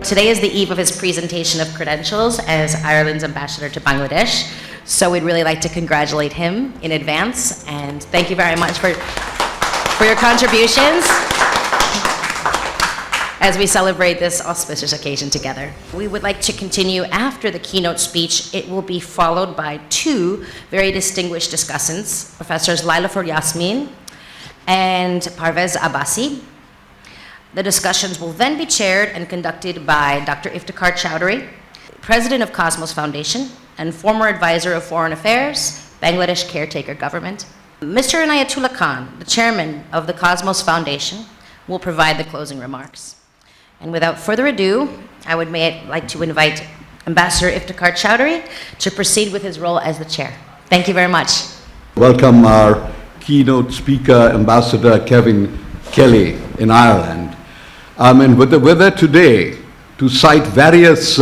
Today is the eve of his presentation of credentials as Ireland's ambassador to Bangladesh. So we'd really like to congratulate him in advance, and thank you very much for your contributions as we celebrate this auspicious occasion together. We would like to continue after the keynote speech. It will be followed by two very distinguished discussants, Professors Lailafor Yasmin and Parvez Abbasi. The discussions will then be chaired and conducted by Dr. Iftikhar Chowdhury, President of Cosmos Foundation and former advisor of Foreign Affairs, Bangladesh Caretaker Government. Mr. Inayatullah Khan, the chairman of the Cosmos Foundation, will provide the closing remarks. And without further ado, I would like to invite Ambassador Iftikhar Chowdhury to proceed with his role as the chair. Thank you very much. Welcome our keynote speaker, Ambassador Kevin Kelly in Ireland. With the weather today, to cite various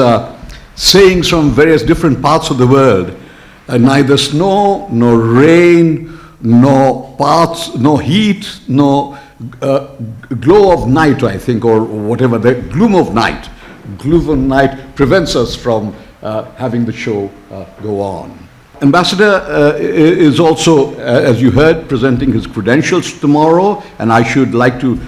sayings from various different parts of the world, neither snow, nor rain, no heat, no glow of night, I think, or whatever, the gloom of night. Gloom of night prevents us from having the show go on. Ambassador is also, as you heard, presenting his credentials tomorrow, and I should like to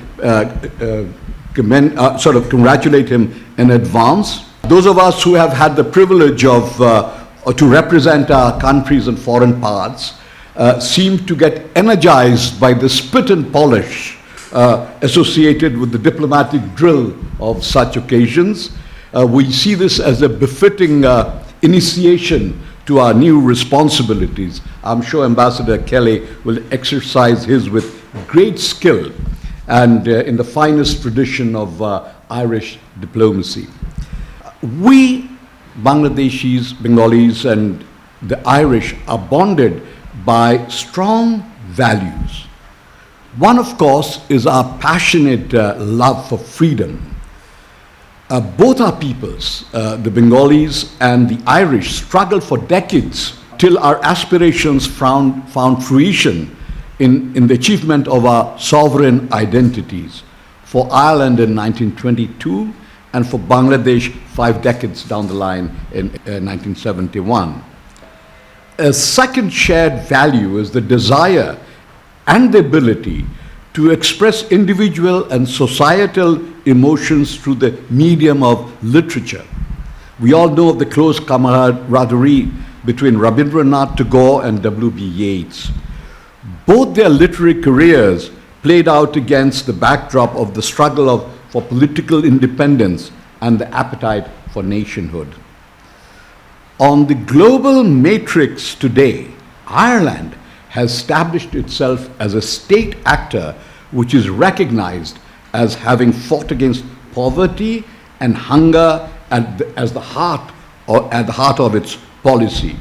congratulate him in advance. Those of us who have had the privilege of to represent our countries in foreign parts seem to get energized by the spit and polish associated with the diplomatic drill of such occasions. We see this as a befitting initiation to our new responsibilities. I'm sure Ambassador Kelly will exercise his with great skill and in the finest tradition of Irish diplomacy. We Bangladeshis, Bengalis, and the Irish are bonded by strong values. One, of course, is our passionate love for freedom. Both our peoples, the Bengalis and the Irish, struggled for decades till our aspirations found fruition in the achievement of our sovereign identities. For Ireland in 1922, and for Bangladesh 5 decades down the line in 1971. A second shared value is the desire and the ability to express individual and societal emotions through the medium of literature. We all know of the close camaraderie between Rabindranath Tagore and W.B. Yeats. Both their literary careers played out against the backdrop of the struggle for political independence and the appetite for nationhood. On the global matrix today, Ireland has established itself as a state actor which is recognized as having fought against poverty and hunger at the heart of its policy.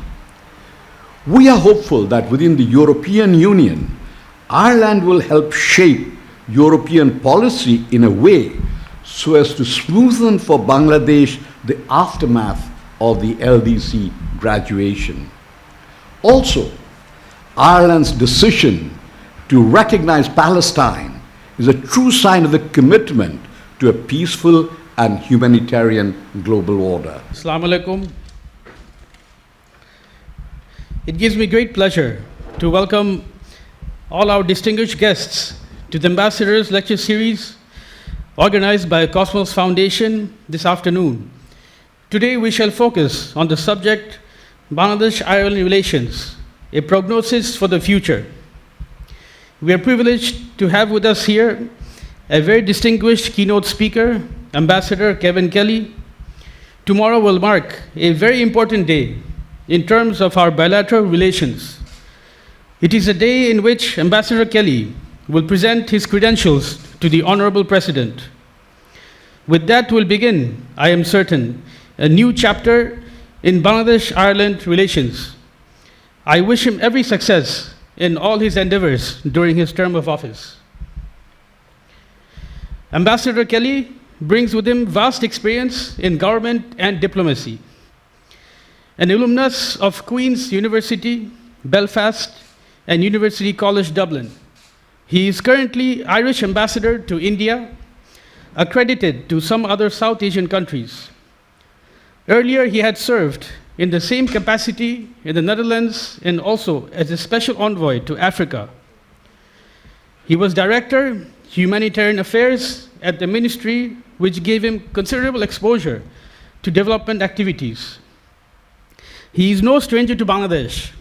We are hopeful that within the European Union, Ireland will help shape European policy in a way so as to smoothen for Bangladesh the aftermath of the LDC graduation. Also, Ireland's decision to recognize Palestine is a true sign of the commitment to a peaceful and humanitarian global order. Assalamu alaikum. It gives me great pleasure to welcome all our distinguished guests to the Ambassadors Lecture Series organized by Cosmos Foundation this afternoon. Today we shall focus on the subject Bangladesh-Ireland relations, a prognosis for the future. We are privileged to have with us here a very distinguished keynote speaker, Ambassador Kevin Kelly. Tomorrow will mark a very important day in terms of our bilateral relations. It is a day in which Ambassador Kelly will present his credentials to the Honorable President. With that will begin, I am certain, a new chapter in Bangladesh-Ireland relations. I wish him every success in all his endeavors during his term of office. Ambassador Kelly brings with him vast experience in government and diplomacy. An alumnus of Queen's University, Belfast, and University College Dublin. He is currently Irish ambassador to India, accredited to some other South Asian countries. Earlier, he had served in the same capacity in the Netherlands and also as a special envoy to Africa. He was Director, Humanitarian Affairs at the ministry, which gave him considerable exposure to development activities. He is no stranger to Bangladesh.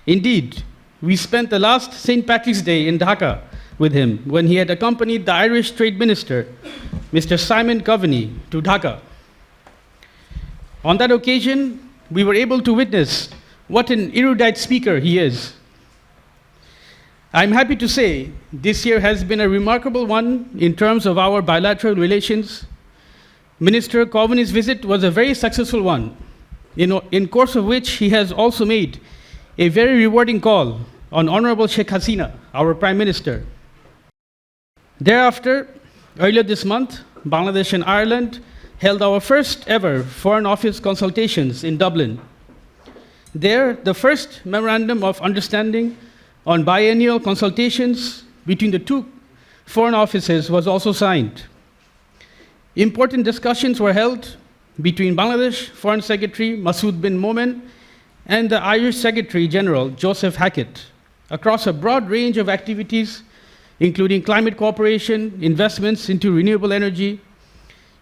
Indeed, we spent the last St. Patrick's Day in Dhaka with him when he had accompanied the Irish Trade Minister, Mr. Simon Coveney, to Dhaka. On that occasion, we were able to witness what an erudite speaker he is. I'm happy to say this year has been a remarkable one in terms of our bilateral relations. Minister Coveney's visit was a very successful one, in course of which he has also made a very rewarding call on Honorable Sheikh Hasina, our Prime Minister. Thereafter, earlier this month, Bangladesh and Ireland held our first ever Foreign Office consultations in Dublin. There, the first Memorandum of Understanding on biennial consultations between the two foreign offices was also signed. Important discussions were held between Bangladesh Foreign Secretary Masood bin Momen and the Irish Secretary General Joseph Hackett across a broad range of activities, including climate cooperation, investments into renewable energy,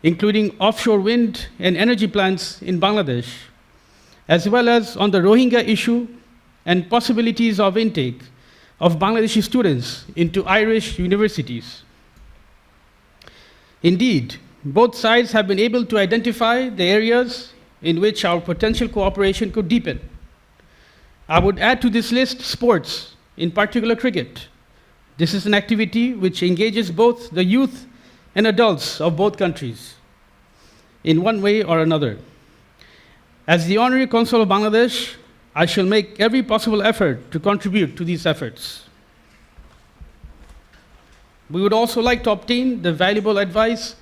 including offshore wind and energy plants in Bangladesh, as well as on the Rohingya issue and possibilities of intake of Bangladeshi students into Irish universities. Indeed, both sides have been able to identify the areas in which our potential cooperation could deepen. I would add to this list sports, in particular cricket. This is an activity which engages both the youth and adults of both countries in one way or another. As the Honorary Consul of Bangladesh, I shall make every possible effort to contribute to these efforts. We would also like to obtain the valuable advice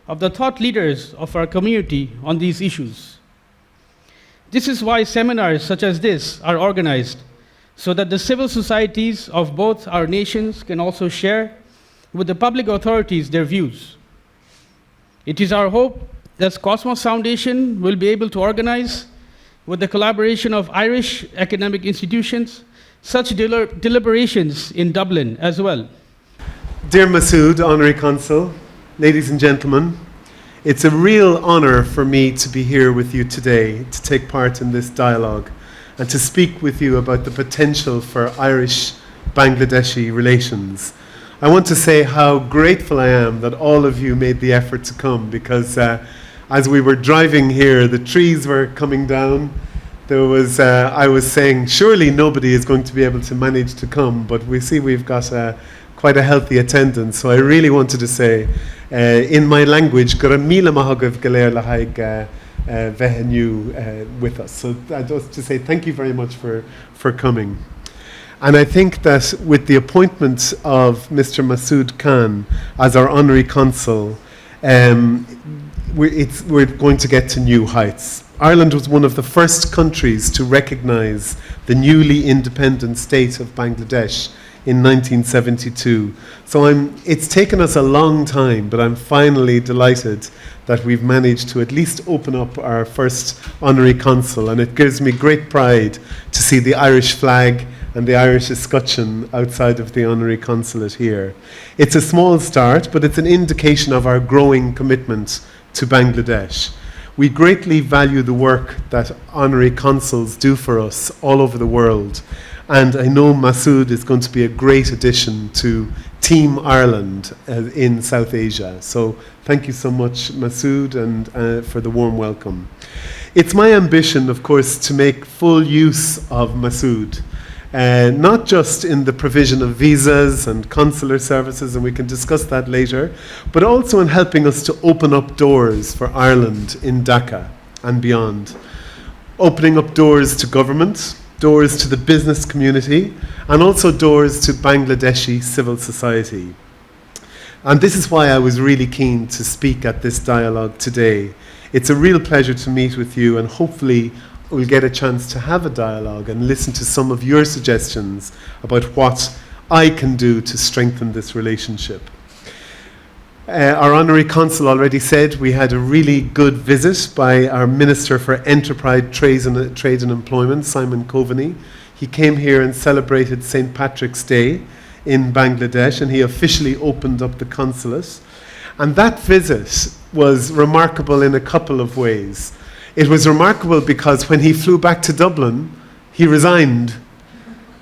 of the thought leaders of our community on these issues. This is why seminars such as this are organized, so that the civil societies of both our nations can also share with the public authorities their views. It is our hope that Cosmos Foundation will be able to organize, with the collaboration of Irish academic institutions, such deliberations in Dublin as well. Dear Masood, Honorary Consul, ladies and gentlemen, it's a real honor for me to be here with you today to take part in this dialogue and to speak with you about the potential for Irish-Bangladeshi relations. I want to say how grateful I am that all of you made the effort to come, because as we were driving here, the trees were coming down. I was saying, surely nobody is going to be able to manage to come, but we see we've got quite a healthy attendance. So I really wanted to say, in my language, Gramila Mahagav Galer Lahaig Vehenu with us. So just to say thank you very much for coming. And I think that with the appointment of Mr. Masood Khan as our honorary consul, we're going to get to new heights. Ireland was one of the first countries to recognize the newly independent state of Bangladesh in 1972. So it's taken us a long time, but I'm finally delighted that we've managed to at least open up our first honorary consul, and it gives me great pride to see the Irish flag and the Irish escutcheon outside of the honorary consulate here. It's a small start, but it's an indication of our growing commitment to Bangladesh. We greatly value the work that honorary consuls do for us all over the world, and I know Masood is going to be a great addition to Team Ireland in South Asia. So thank you so much, Masood, and for the warm welcome. It's my ambition, of course, to make full use of Masood, not just in the provision of visas and consular services, and we can discuss that later, but also in helping us to open up doors for Ireland in Dhaka and beyond. Opening up doors to government, doors to the business community, and also doors to Bangladeshi civil society. And this is why I was really keen to speak at this dialogue today. It's a real pleasure to meet with you, and hopefully we'll get a chance to have a dialogue and listen to some of your suggestions about what I can do to strengthen this relationship. Our honorary consul already said we had a really good visit by our Minister for Enterprise, Trade and Employment, Simon Coveney. He came here and celebrated St. Patrick's Day in Bangladesh, and he officially opened up the consulate. And that visit was remarkable in a couple of ways. It was remarkable because when he flew back to Dublin, he resigned.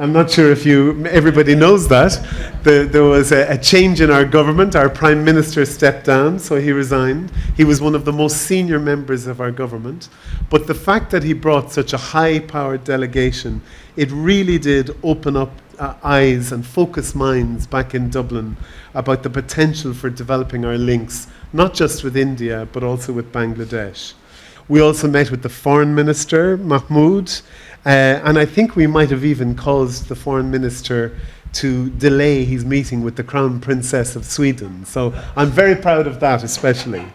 I'm not sure if everybody knows that. There was a change in our government. Our Prime Minister stepped down, so he resigned. He was one of the most senior members of our government. But the fact that he brought such a high-powered delegation, it really did open up eyes and focus minds back in Dublin about the potential for developing our links, not just with India, but also with Bangladesh. We also met with the Foreign Minister, Mahmoud, and I think we might have even caused the Foreign Minister to delay his meeting with the Crown Princess of Sweden. So I'm very proud of that, especially.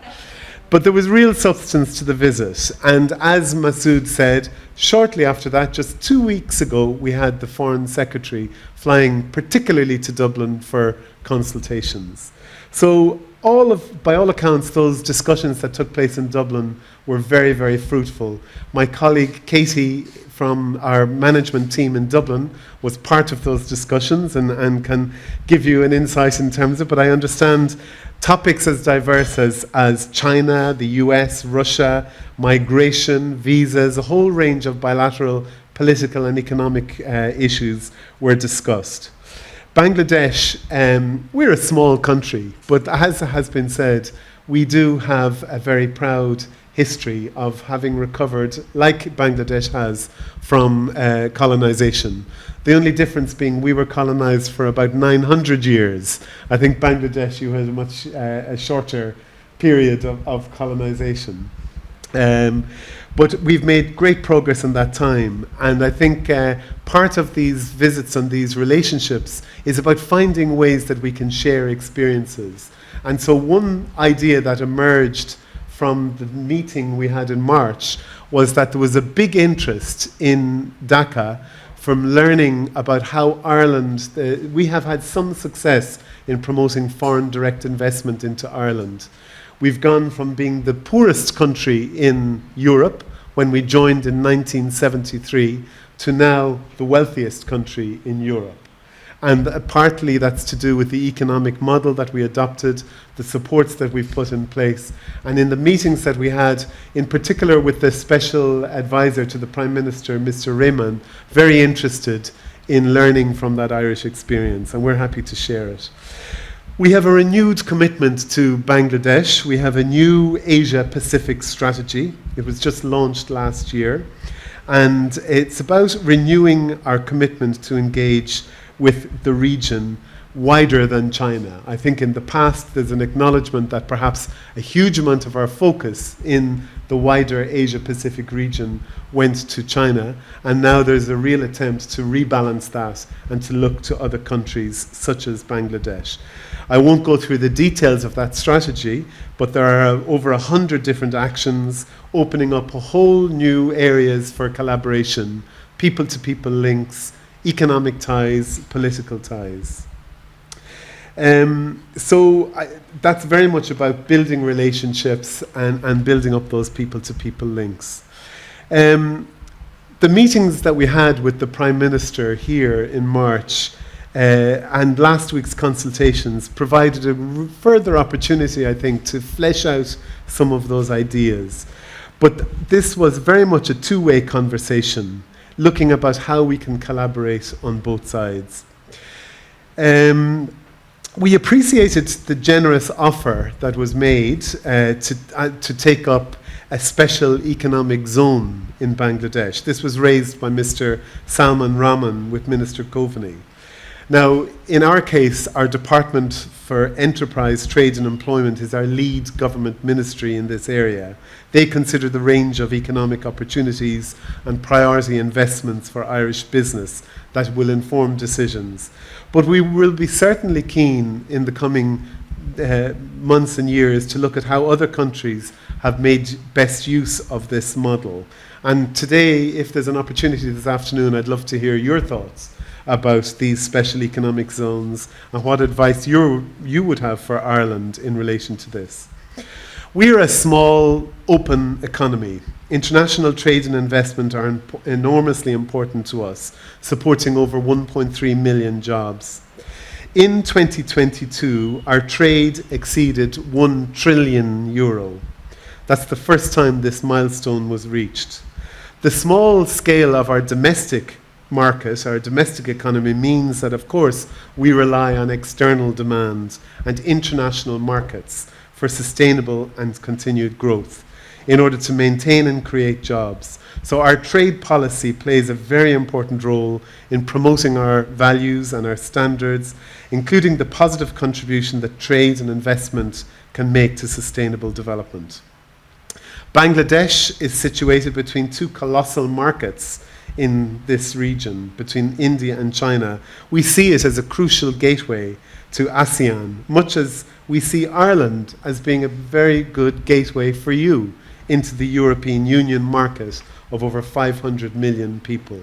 But there was real substance to the visit. And as Masood said, shortly after that, just 2 weeks ago, we had the Foreign Secretary flying particularly to Dublin for consultations. So by all accounts, those discussions that took place in Dublin were very, very fruitful. My colleague Katie from our management team in Dublin was part of those discussions and can give you an insight in terms of, but I understand topics as diverse as China, the US, Russia, migration, visas, a whole range of bilateral political and economic issues were discussed. Bangladesh, we're a small country, but as has been said, we do have a very proud history of having recovered, like Bangladesh has, from colonization. The only difference being we were colonized for about 900 years. I think Bangladesh, you had a much shorter period of colonization. But we've made great progress in that time, and I think part of these visits and these relationships is about finding ways that we can share experiences. And so one idea that emerged from the meeting we had in March was that there was a big interest in Dhaka from learning about how Ireland, we have had some success in promoting foreign direct investment into Ireland. We've gone from being the poorest country in Europe when we joined in 1973 to now the wealthiest country in Europe. And partly that's to do with the economic model that we adopted, the supports that we've put in place. And in the meetings that we had, in particular with the special advisor to the Prime Minister, Mr. Rehman, very interested in learning from that Irish experience, and we're happy to share it. We have a renewed commitment to Bangladesh. We have a new Asia-Pacific strategy. It was just launched last year. And it's about renewing our commitment to engage with the region wider than China. I think in the past there's an acknowledgement that perhaps a huge amount of our focus in the wider Asia-Pacific region went to China, and now there's a real attempt to rebalance that and to look to other countries such as Bangladesh. I won't go through the details of that strategy, but there are over 100 different actions opening up a whole new areas for collaboration, people-to-people links, economic ties, political ties. That's very much about building relationships and building up those people-to-people links. The meetings that we had with the Prime Minister here in March and last week's consultations provided a further opportunity, I think, to flesh out some of those ideas. But this was very much a two-way conversation, looking about how we can collaborate on both sides. We appreciated the generous offer that was made to take up a special economic zone in Bangladesh. This was raised by Mr. Salman Rahman with Minister Coveney. Now, in our case, our Department for Enterprise, Trade and Employment is our lead government ministry in this area. They consider the range of economic opportunities and priority investments for Irish business that will inform decisions. But we will be certainly keen in the coming months and years to look at how other countries have made best use of this model. And today, if there's an opportunity this afternoon, I'd love to hear your thoughts about these special economic zones and what advice you would have for Ireland in relation to this. We're a small, open economy. International trade and investment are enormously important to us, supporting over 1.3 million jobs. In 2022, our trade exceeded €1 trillion. That's the first time this milestone was reached. The small scale of our domestic market, our domestic economy, means that, of course, we rely on external demand and international markets for sustainable and continued growth in order to maintain and create jobs. So our trade policy plays a very important role in promoting our values and our standards, including the positive contribution that trade and investment can make to sustainable development. Bangladesh is situated between two colossal markets in this region, between India and China. We see it as a crucial gateway to ASEAN, much as we see Ireland as being a very good gateway for you into the European Union market of over 500 million people.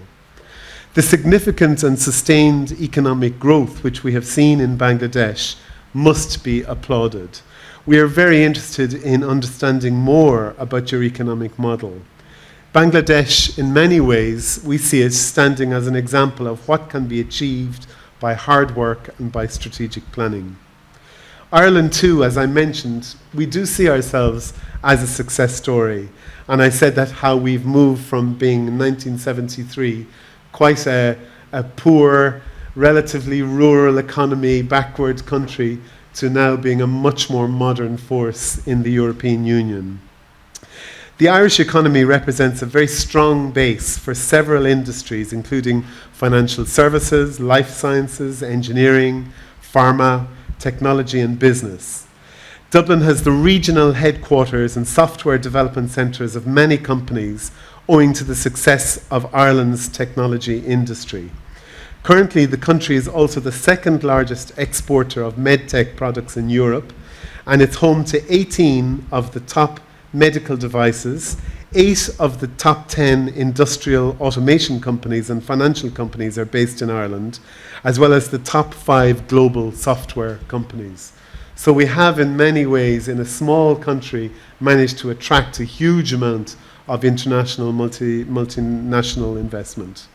The significant and sustained economic growth which we have seen in Bangladesh must be applauded. We are very interested in understanding more about your economic model. Bangladesh, in many ways, we see it standing as an example of what can be achieved by hard work and by strategic planning. Ireland too, as I mentioned, we do see ourselves as a success story. And I said that how we've moved from being in 1973 quite a poor, relatively rural economy, backward country, to now being a much more modern force in the European Union. The Irish economy represents a very strong base for several industries, including financial services, life sciences, engineering, pharma, technology and business. Dublin has the regional headquarters and software development centres of many companies owing to the success of Ireland's technology industry. Currently, the country is also the second largest exporter of medtech products in Europe, and it's home to 18 of the top medical devices, 8 of the top 10 industrial automation companies and financial companies are based in Ireland, as well as the top 5 global software companies. So we have, in many ways, in a small country, managed to attract a huge amount of international multinational investment.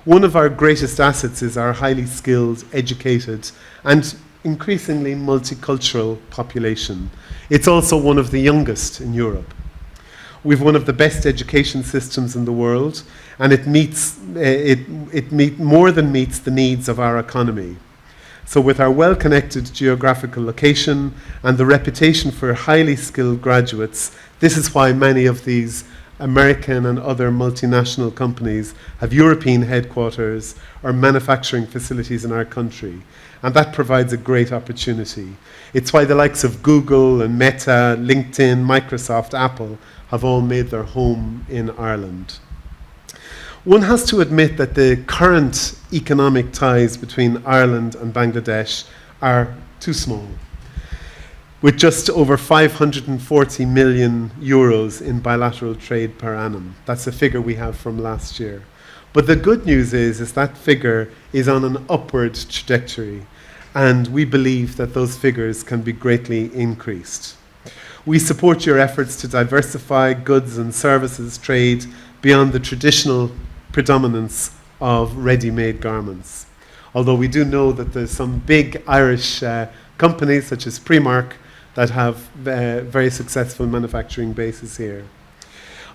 One of our greatest assets is our highly skilled, educated, and increasingly multicultural population. It's also one of the youngest in Europe. We've one of the best education systems in the world, and it more than meets the needs of our economy. So with our well-connected geographical location and the reputation for highly skilled graduates, this is why many of these American and other multinational companies have European headquarters or manufacturing facilities in our country. And that provides a great opportunity. It's why the likes of Google and Meta, LinkedIn, Microsoft, Apple have all made their home in Ireland. One has to admit that the current economic ties between Ireland and Bangladesh are too small, with just over 540 million euros in bilateral trade per annum. That's a figure we have from last year. But the good news is that figure is on an upward trajectory, and we believe that those figures can be greatly increased. We support your efforts to diversify goods and services trade beyond the traditional predominance of ready-made garments. Although we do know that there's some big Irish companies, such as Primark, that have very successful manufacturing bases here.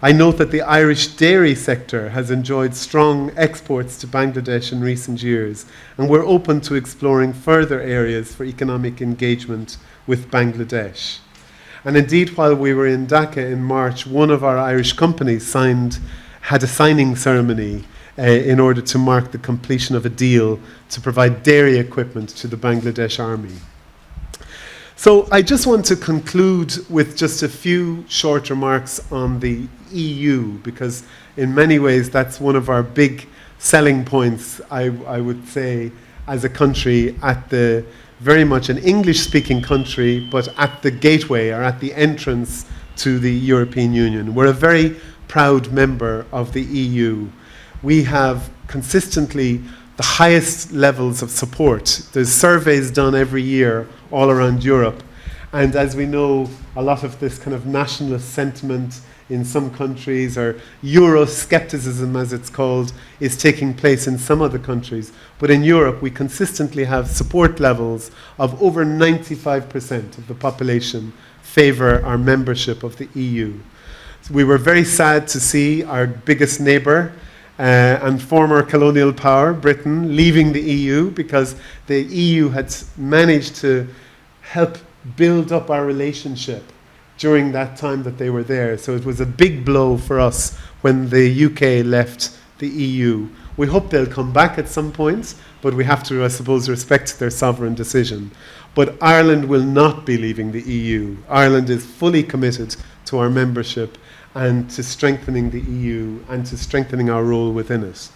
I note that the Irish dairy sector has enjoyed strong exports to Bangladesh in recent years, and we're open to exploring further areas for economic engagement with Bangladesh. And indeed, while we were in Dhaka in March, one of our Irish companies had a signing ceremony in order to mark the completion of a deal to provide dairy equipment to the Bangladesh army. So I just want to conclude with just a few short remarks on the EU, because in many ways that's one of our big selling points, I would say, as a country, at the very much an English-speaking country, but at the gateway or at the entrance to the European Union. We're a very proud member of the EU. We have consistently the highest levels of support. There's surveys done every year all around Europe. And as we know, a lot of this kind of nationalist sentiment in some countries, or Euroscepticism as it's called, is taking place in some other countries. But in Europe, we consistently have support levels of over 95% of the population favour our membership of the EU. So we were very sad to see our biggest neighbour and former colonial power, Britain, leaving the EU, because the EU had managed to help build up our relationship during that time that they were there. So it was a big blow for us when the UK left the EU. We hope they'll come back at some point, but we have to, I suppose, respect their sovereign decision. But Ireland will not be leaving the EU. Ireland is fully committed to our membership and to strengthening the EU and to strengthening our role within it.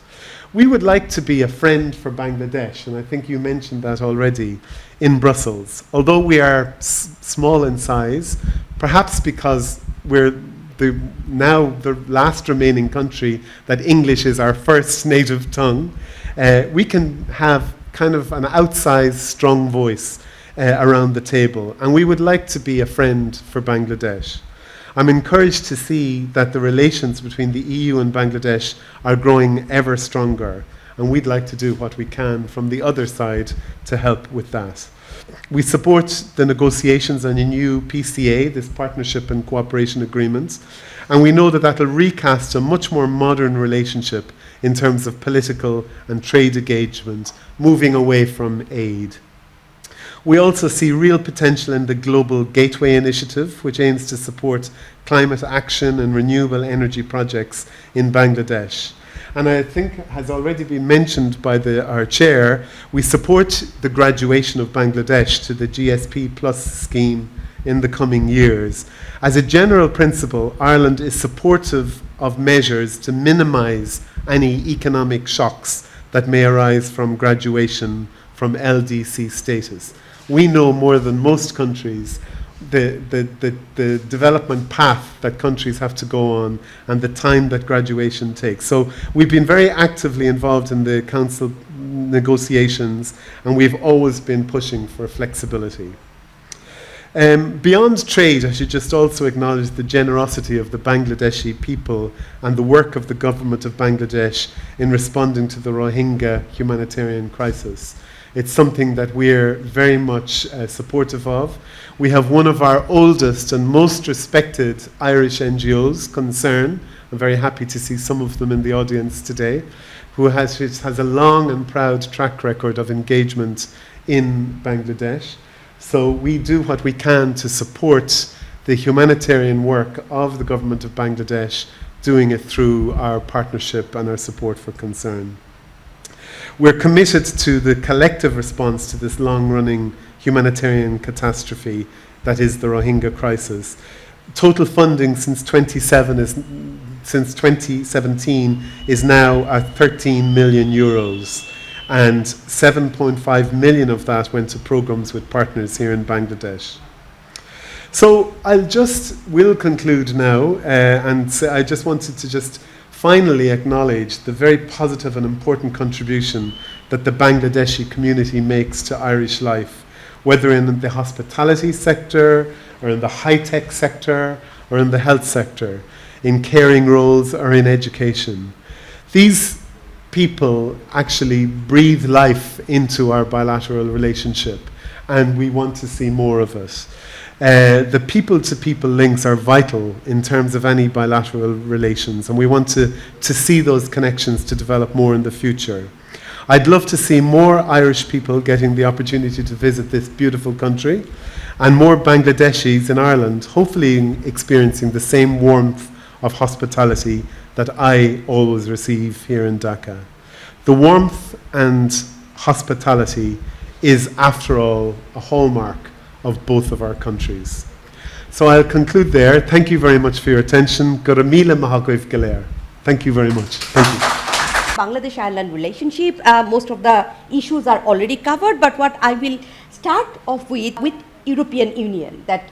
We would like to be a friend for Bangladesh, and I think you mentioned that already, in Brussels. Although we are small in size, perhaps because we're now the last remaining country that English is our first native tongue, we can have kind of an outsized, strong voice around the table, and we would like to be a friend for Bangladesh. I'm encouraged to see that the relations between the EU and Bangladesh are growing ever stronger, and we'd like to do what we can from the other side to help with that. We support the negotiations on a new PCA, this Partnership and Cooperation Agreement, and we know that that will recast a much more modern relationship in terms of political and trade engagement, moving away from aid. We also see real potential in the Global Gateway Initiative, which aims to support climate action and renewable energy projects in Bangladesh. And I think has already been mentioned by our chair, we support the graduation of Bangladesh to the GSP Plus scheme in the coming years. As a general principle, Ireland is supportive of measures to minimize any economic shocks that may arise from graduation from LDC status. We know more than most countries the development path that countries have to go on and the time that graduation takes. So we've been very actively involved in the Council negotiations, and we've always been pushing for flexibility. Beyond trade, I should just also acknowledge the generosity of the Bangladeshi people and the work of the government of Bangladesh in responding to the Rohingya humanitarian crisis. It's something that we're very much supportive of. We have one of our oldest and most respected Irish NGOs, Concern. I'm very happy to see some of them in the audience today, who has a long and proud track record of engagement in Bangladesh. So we do what we can to support the humanitarian work of the government of Bangladesh, doing it through our partnership and our support for Concern. We're committed to the collective response to this long-running humanitarian catastrophe that is the Rohingya crisis. Total funding since 2017 is now at 13 million euros, and 7.5 million of that went to programs with partners here in Bangladesh. So we'll conclude now, and I just wanted to finally acknowledge the very positive and important contribution that the Bangladeshi community makes to Irish life, whether in the hospitality sector, or in the high-tech sector, or in the health sector, in caring roles or in education. These people actually breathe life into our bilateral relationship, and we want to see more of it. The people-to-people links are vital in terms of any bilateral relations, and we want to see those connections to develop more in the future. I'd love to see more Irish people getting the opportunity to visit this beautiful country, and more Bangladeshis in Ireland hopefully experiencing the same warmth of hospitality that I always receive here in Dhaka. The warmth and hospitality is, after all, a hallmark of both of our countries. So I'll conclude there. Thank you very much for your attention. Goramila Mahagoiv Galer. Thank you very much. Thank you. Bangladesh-Ireland relationship, most of the issues are already covered, but what I will start off with European Union. That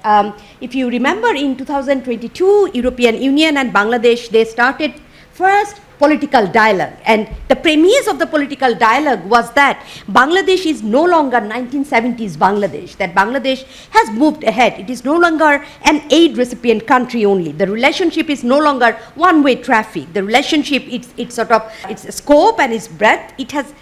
if you remember in 2022, European Union and Bangladesh, they started first political dialogue, and the premise of the political dialogue was that Bangladesh is no longer 1970s Bangladesh, that Bangladesh has moved ahead. It is no longer an aid recipient country only. The relationship is no longer one-way traffic. The relationship, its scope and its breadth, it has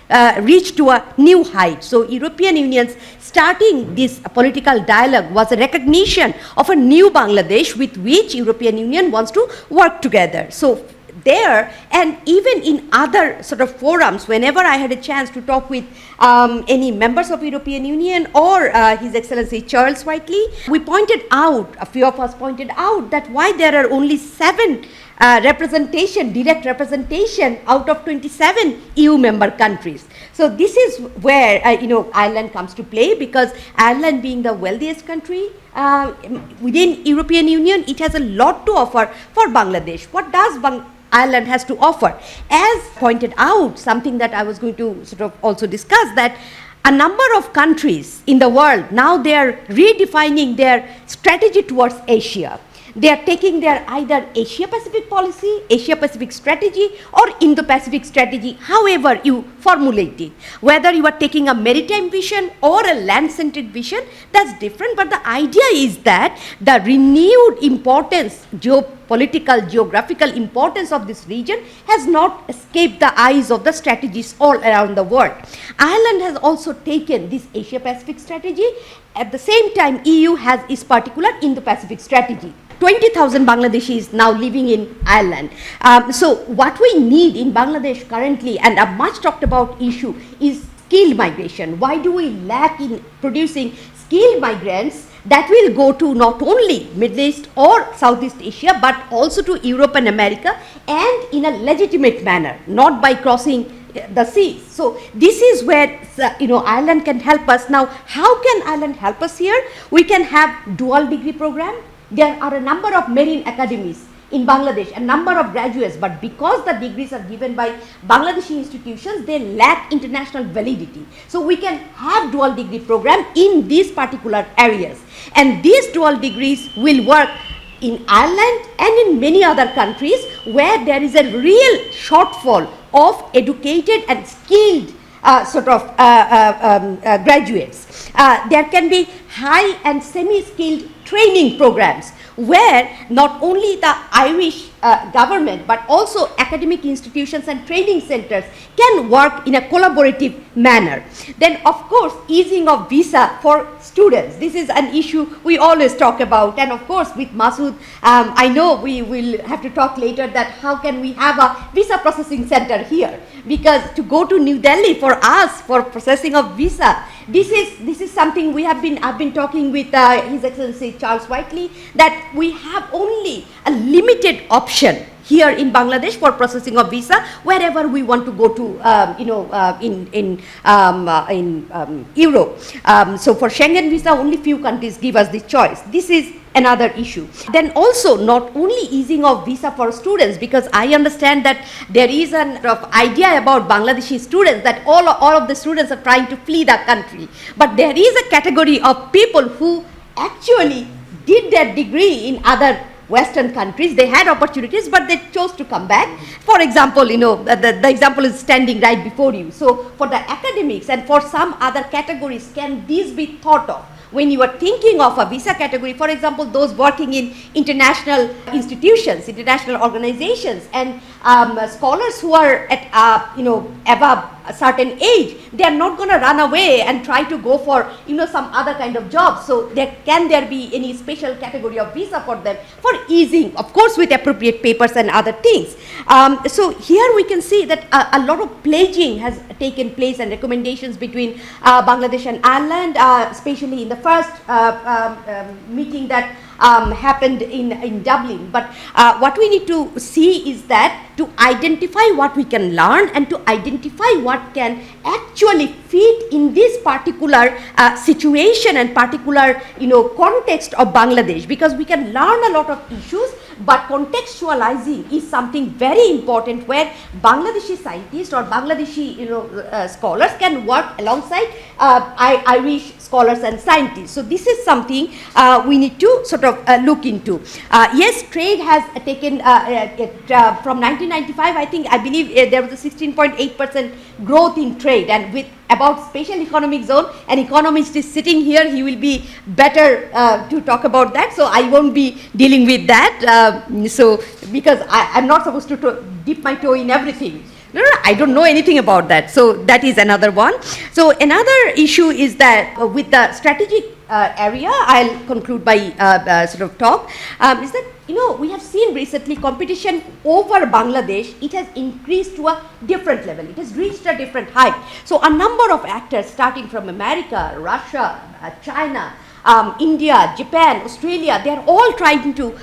reached to a new height. So European Union's starting this political dialogue was a recognition of a new Bangladesh with which European Union wants to work together. So there, and even in other sort of forums, whenever I had a chance to talk with any members of European Union or His Excellency Charles Whiteley, we pointed out, a few of us pointed out, that why there are only 7 direct representation out of 27 EU member countries. So this is where Ireland comes to play, because Ireland being the wealthiest country within European Union, it has a lot to offer for Bangladesh. What does Ireland has to offer? As pointed out, something that I was going to sort of also discuss, that a number of countries in the world, now they are redefining their strategy towards Asia. They are taking their either Asia-Pacific policy, Asia-Pacific strategy, or Indo-Pacific strategy, however you formulate it. Whether you are taking a maritime vision or a land-centered vision, that's different, but the idea is that the renewed importance, geopolitical, geographical importance of this region has not escaped the eyes of the strategists all around the world. Ireland has also taken this Asia-Pacific strategy. At the same time, EU has its particular Indo-Pacific strategy. 20,000 Bangladeshis now living in Ireland. So what we need in Bangladesh currently, and a much talked about issue, is skilled migration. Why do we lack in producing skilled migrants that will go to not only Middle East or Southeast Asia, but also to Europe and America, and in a legitimate manner, not by crossing the seas. So this is where Ireland can help us. Now, how can Ireland help us here? We can have dual degree program. There are a number of marine academies in Bangladesh, a number of graduates, but because the degrees are given by Bangladeshi institutions, they lack international validity. So we can have dual degree program in these particular areas, and these dual degrees will work in Ireland and in many other countries where there is a real shortfall of educated and skilled graduates. There can be high and semi-skilled training programs where not only the Irish government but also academic institutions and training centers can work in a collaborative manner. Then of course easing of visa for students. This is an issue we always talk about, and of course with Masood, I know we will have to talk later that how can we have a visa processing center here, because to go to New Delhi for us for processing of visa, this is something I've been talking with His Excellency Charles Whiteley, that we have only a limited option here in Bangladesh for processing of visa wherever we want to go to, in Europe. So for Schengen visa, only few countries give us the choice. This is another issue. Then also not only easing of visa for students, because I understand that there is an idea about Bangladeshi students that all of the students are trying to flee the country. But there is a category of people who actually did their degree in other Western countries. They had opportunities, but they chose to come back. For example, the example is standing right before you. So for the academics and for some other categories, can these be thought of? When you are thinking of a visa category, for example, those working in international institutions, international organizations, and scholars who are at above a certain age, they are not going to run away and try to go for some other kind of job. So can there be any special category of visa for them for easing, of course with appropriate papers and other things. So here we can see that a lot of pledging has taken place and recommendations between Bangladesh and Ireland, especially in the first meeting that happened in Dublin. But what we need to see is that to identify what we can learn and to identify what can actually fit in this particular situation and particular context of Bangladesh, because we can learn a lot of issues, but contextualizing is something very important where Bangladeshi scientists or Bangladeshi scholars can work alongside Irish scholars and scientists. So this is something we need to sort of look into. Yes, trade has taken from 1995, I believe there was a 16.8% growth in trade, and with about special economic zone, an economist is sitting here, he will be better to talk about that, so I won't be dealing with that. So because I'm not supposed to dip my toe in everything. No, I don't know anything about that. So that is another one. So another issue is that with the strategic area, I'll conclude my sort of talk, is that we have seen recently competition over Bangladesh, it has increased to a different level. It has reached a different height. So a number of actors starting from America, Russia, China, India, Japan, Australia, they are all trying to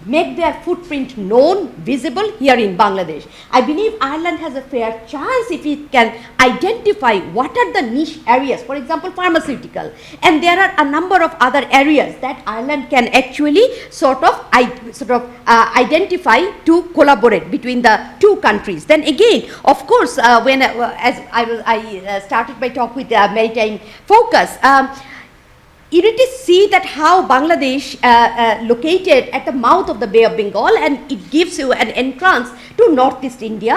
make their footprint known, visible here in Bangladesh. I believe Ireland has a fair chance if it can identify what are the niche areas, for example, pharmaceutical. And there are a number of other areas that Ireland can actually sort of identify to collaborate between the two countries. Then again, of course, as I started my talk with maritime focus, you need to see that how Bangladesh located at the mouth of the Bay of Bengal, and it gives you an entrance to Northeast India,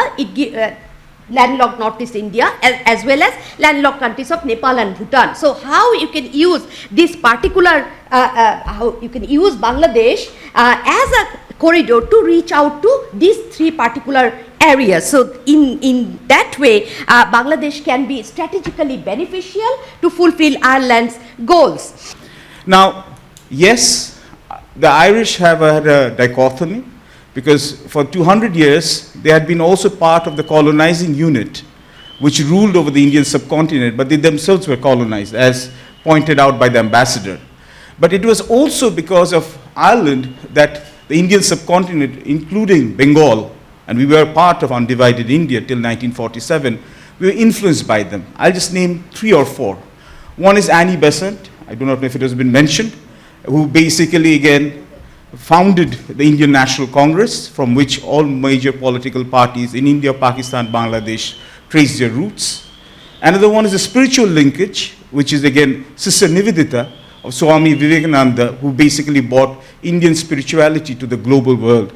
landlocked Northeast India, as well as landlocked countries of Nepal and Bhutan. So how you can use this particular, how you can use Bangladesh as a corridor to reach out to these three particular areas. So in that way, Bangladesh can be strategically beneficial to fulfill Ireland's goals. Now, yes, the Irish have had a dichotomy, because for 200 years they had been also part of the colonizing unit which ruled over the Indian subcontinent, but they themselves were colonized, as pointed out by the ambassador. But it was also because of Ireland that the Indian subcontinent, including Bengal, and we were part of undivided India till 1947, we were influenced by them. I'll just name 3 or 4. One is Annie Besant, I do not know if it has been mentioned, who basically again founded the Indian National Congress, from which all major political parties in India, Pakistan, Bangladesh trace their roots. Another one is a spiritual linkage, which is again Sister Nivedita of Swami Vivekananda, who basically brought Indian spirituality to the global world.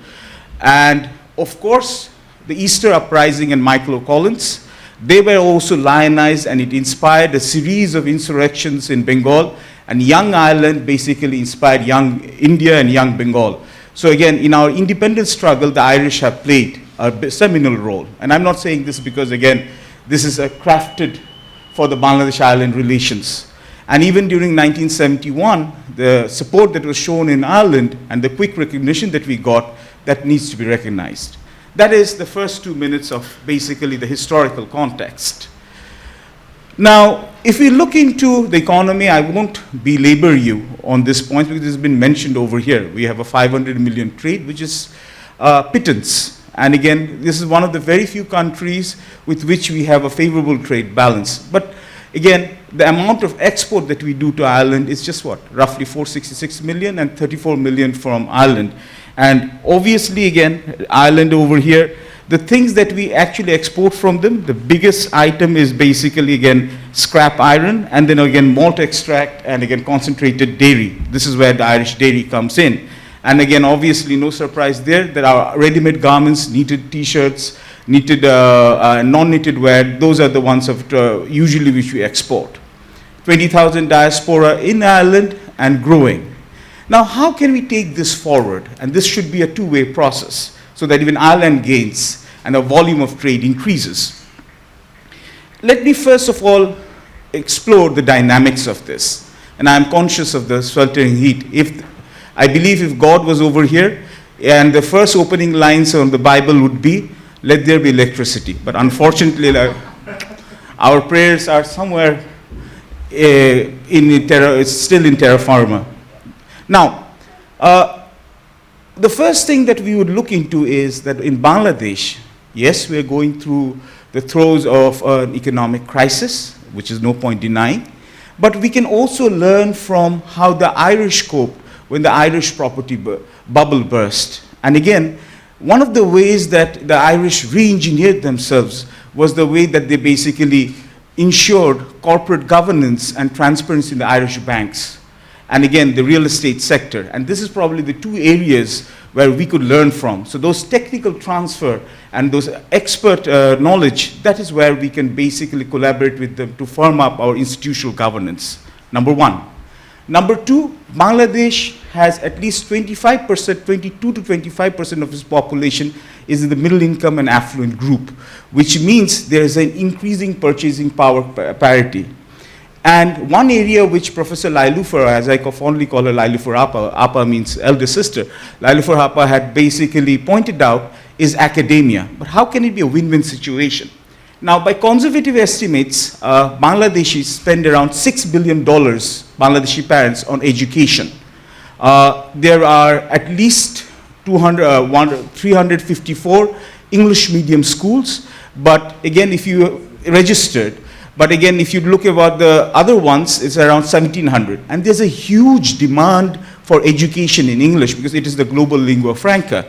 And of course, the Easter Uprising and Michael O'Collins, they were also lionized, and it inspired a series of insurrections in Bengal, and young Ireland basically inspired young India and young Bengal. So again, in our independence struggle, the Irish have played a seminal role. And I'm not saying this because, again, this is crafted for the Bangladesh-Ireland relations. And even during 1971, the support that was shown in Ireland and the quick recognition that we got, that needs to be recognized. That is the first 2 minutes of basically the historical context. Now, if we look into the economy, I won't belabor you on this point because it's been mentioned over here. We have a 500 million trade, which is pittance. And again, this is one of the very few countries with which we have a favorable trade balance. But again, the amount of export that we do to Ireland is just what? Roughly 466 million and 34 million from Ireland. And obviously, again, Ireland over here, the things that we actually export from them, the biggest item is basically, again, scrap iron, and then again, malt extract, and again, concentrated dairy. This is where the Irish dairy comes in. And again, obviously, no surprise there, that our ready-made garments, knitted t-shirts, knitted, non-knitted wear, those are the ones of usually which we export. 20,000 diaspora in Ireland and growing. Now, how can we take this forward? And this should be a two-way process, so that even Ireland gains and the volume of trade increases. Let me first of all explore the dynamics of this. And I'm conscious of the sweltering heat. I believe if God was over here, and the first opening lines on the Bible would be, let there be electricity. But unfortunately, our prayers are somewhere it's still in terra firma. Now, the first thing that we would look into is that in Bangladesh, yes, we're going through the throes of an economic crisis, which is no point denying, but we can also learn from how the Irish coped when the Irish property bubble burst. And again, one of the ways that the Irish re-engineered themselves was the way that they basically ensured corporate governance and transparency in the Irish banks. And again, the real estate sector. And this is probably the two areas where we could learn from. So those technical transfer and those expert knowledge, that is where we can basically collaborate with them to firm up our institutional governance, number one. Number two, Bangladesh has at least 25%, 22 to 25% of its population is in the middle income and affluent group, which means there is an increasing purchasing power parity. And one area which Professor Lailufer, as I fondly call her Lailufer Appa, Appa means elder sister, Lailufer Appa had basically pointed out is academia. But how can it be a win-win situation? Now, by conservative estimates, Bangladeshis spend around $6 billion, Bangladeshi parents, on education. There are at least 354 English medium schools, but again, if you registered, but again, if you look about the other ones, it's around 1,700. And there's a huge demand for education in English because it is the global lingua franca.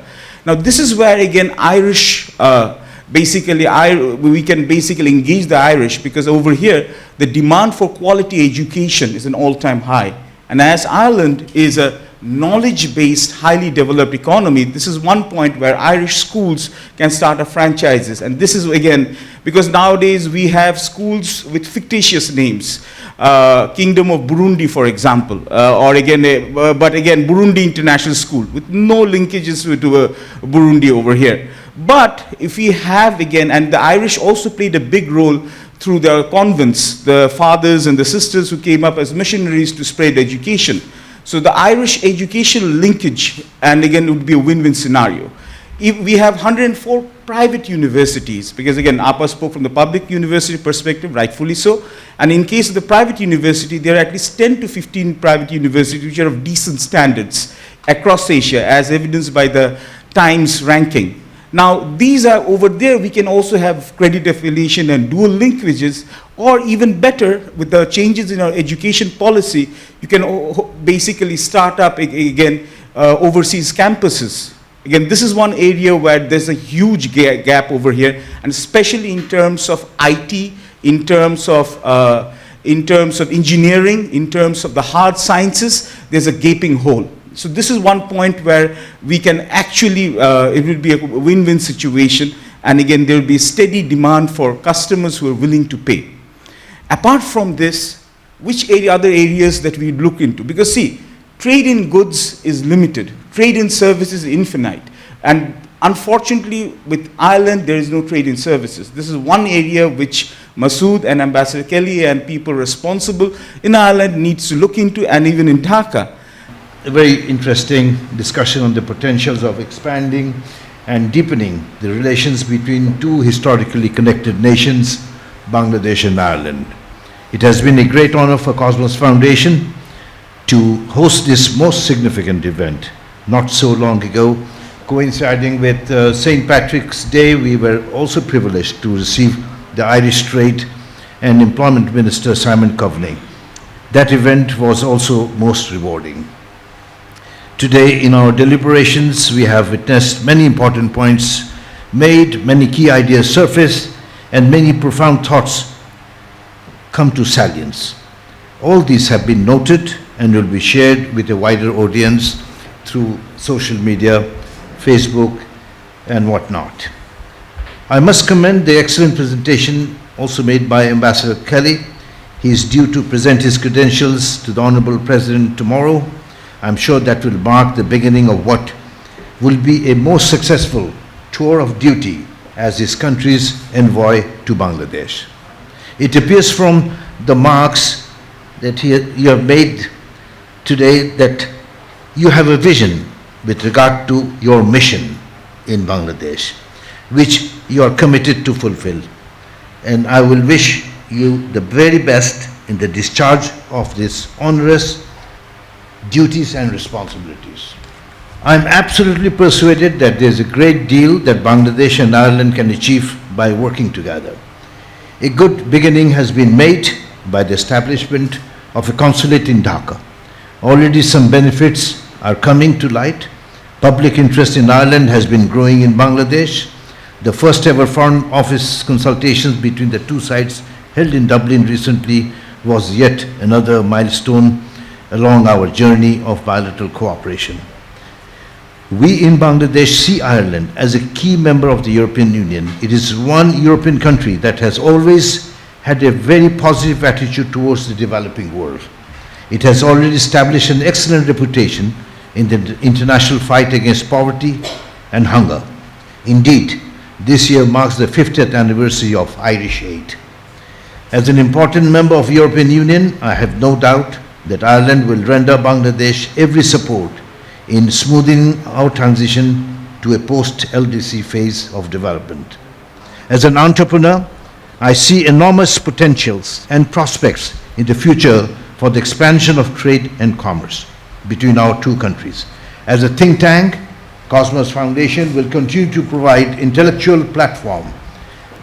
Now, this is where, again, Irish, we can basically engage the Irish because over here, the demand for quality education is an all-time high. And as Ireland is a knowledge-based, highly developed economy, this is one point where Irish schools can start up franchises. And this is, again, because nowadays we have schools with fictitious names. Kingdom of Burundi, for example, or again, but again, Burundi International School, with no linkages to Burundi over here. But if we have, again, and the Irish also played a big role through their convents, the fathers and the sisters who came up as missionaries to spread education. So the Irish education linkage, and again, it would be a win-win scenario. If we have 104 private universities, because again, Appa spoke from the public university perspective, rightfully so, and in case of the private university, there are at least 10 to 15 private universities which are of decent standards across Asia, as evidenced by the Times ranking. Now, these are over there, we can also have credit affiliation and dual linkages, or even better, with the changes in our education policy, you can basically start up, again, overseas campuses. Again, this is one area where there's a huge gap over here, and especially in terms of IT, in terms of engineering, in terms of the hard sciences, there's a gaping hole. So this is one point where we can actually, it will be a win-win situation, and again, there will be steady demand for customers who are willing to pay. Apart from this, which other areas that we look into? Because see, trade in goods is limited, trade in services is infinite, and unfortunately with Ireland there is no trade in services. This is one area which Masood and Ambassador Kelly and people responsible in Ireland needs to look into, and even in Dhaka. A very interesting discussion on the potentials of expanding and deepening the relations between two historically connected nations, Bangladesh and Ireland. It has been a great honor for Cosmos Foundation to host this most significant event. Not so long ago, coinciding with St. Patrick's Day, we were also privileged to receive the Irish Trade and Employment Minister Simon Coveney. That event was also most rewarding. Today, in our deliberations, we have witnessed many important points made, many key ideas surface, and many profound thoughts come to salience. All these have been noted and will be shared with a wider audience through social media, Facebook, and whatnot. I must commend the excellent presentation also made by Ambassador Kelly. He is due to present his credentials to the Honorable President tomorrow. I'm sure that will mark the beginning of what will be a most successful tour of duty as his country's envoy to Bangladesh. It appears from the marks that you have made today that you have a vision with regard to your mission in Bangladesh, which you are committed to fulfill. And I will wish you the very best in the discharge of this onerous duties and responsibilities. I'm absolutely persuaded that there's a great deal that Bangladesh and Ireland can achieve by working together. A good beginning has been made by the establishment of a consulate in Dhaka. Already some benefits are coming to light. Public interest in Ireland has been growing in Bangladesh. The first ever Foreign Office consultations between the two sides held in Dublin recently was yet another milestone along our journey of bilateral cooperation. We in Bangladesh see Ireland as a key member of the European Union. It is one European country that has always had a very positive attitude towards the developing world. It has already established an excellent reputation in the international fight against poverty and hunger. Indeed, this year marks the 50th anniversary of Irish Aid. As an important member of the European Union, I have no doubt that Ireland will render Bangladesh every support in smoothing our transition to a post-LDC phase of development. As an entrepreneur, I see enormous potentials and prospects in the future for the expansion of trade and commerce between our two countries. As a think tank, Cosmos Foundation will continue to provide intellectual platform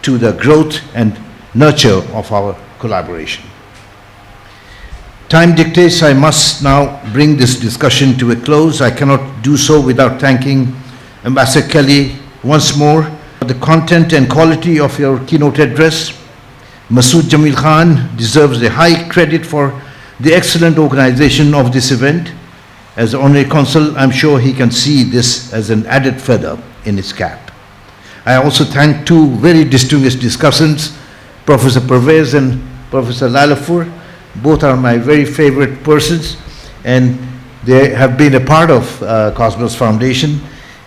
to the growth and nurture of our collaboration. Time dictates I must now bring this discussion to a close. I cannot do so without thanking Ambassador Kelly once more for the content and quality of your keynote address. Masood Jamil Khan deserves a high credit for the excellent organization of this event. As Honorary Consul, I'm sure he can see this as an added feather in his cap. I also thank two very distinguished discussants, Professor Pervez and Professor Lalafur. Both are my very favorite persons, and they have been a part of Cosmos Foundation,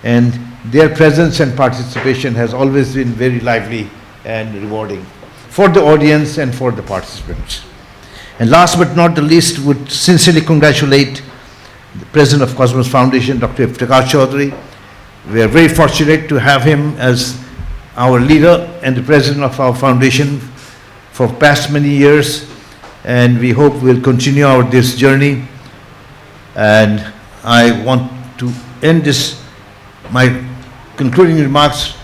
and their presence and participation has always been very lively and rewarding for the audience and for the participants. And last but not the least, would sincerely congratulate the President of Cosmos Foundation, Dr. Iftikhar Chaudhry. We are very fortunate to have him as our leader and the President of our foundation for past many years, and we hope we'll continue this journey. And I want to end my concluding remarks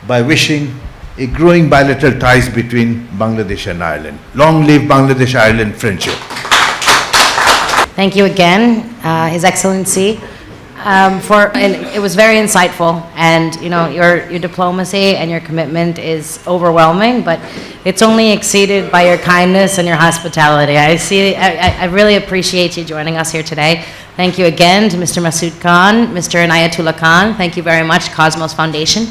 by wishing a growing bilateral ties between Bangladesh and Ireland. Long live Bangladesh-Ireland friendship. Thank you again, His Excellency. And it was very insightful, and you know your diplomacy and your commitment is overwhelming, but it's only exceeded by your kindness and your hospitality. I really appreciate you joining us here today. Thank you again to Mr. Masood Khan, Mr. Inayatullah Khan. Thank you very much, Cosmos Foundation.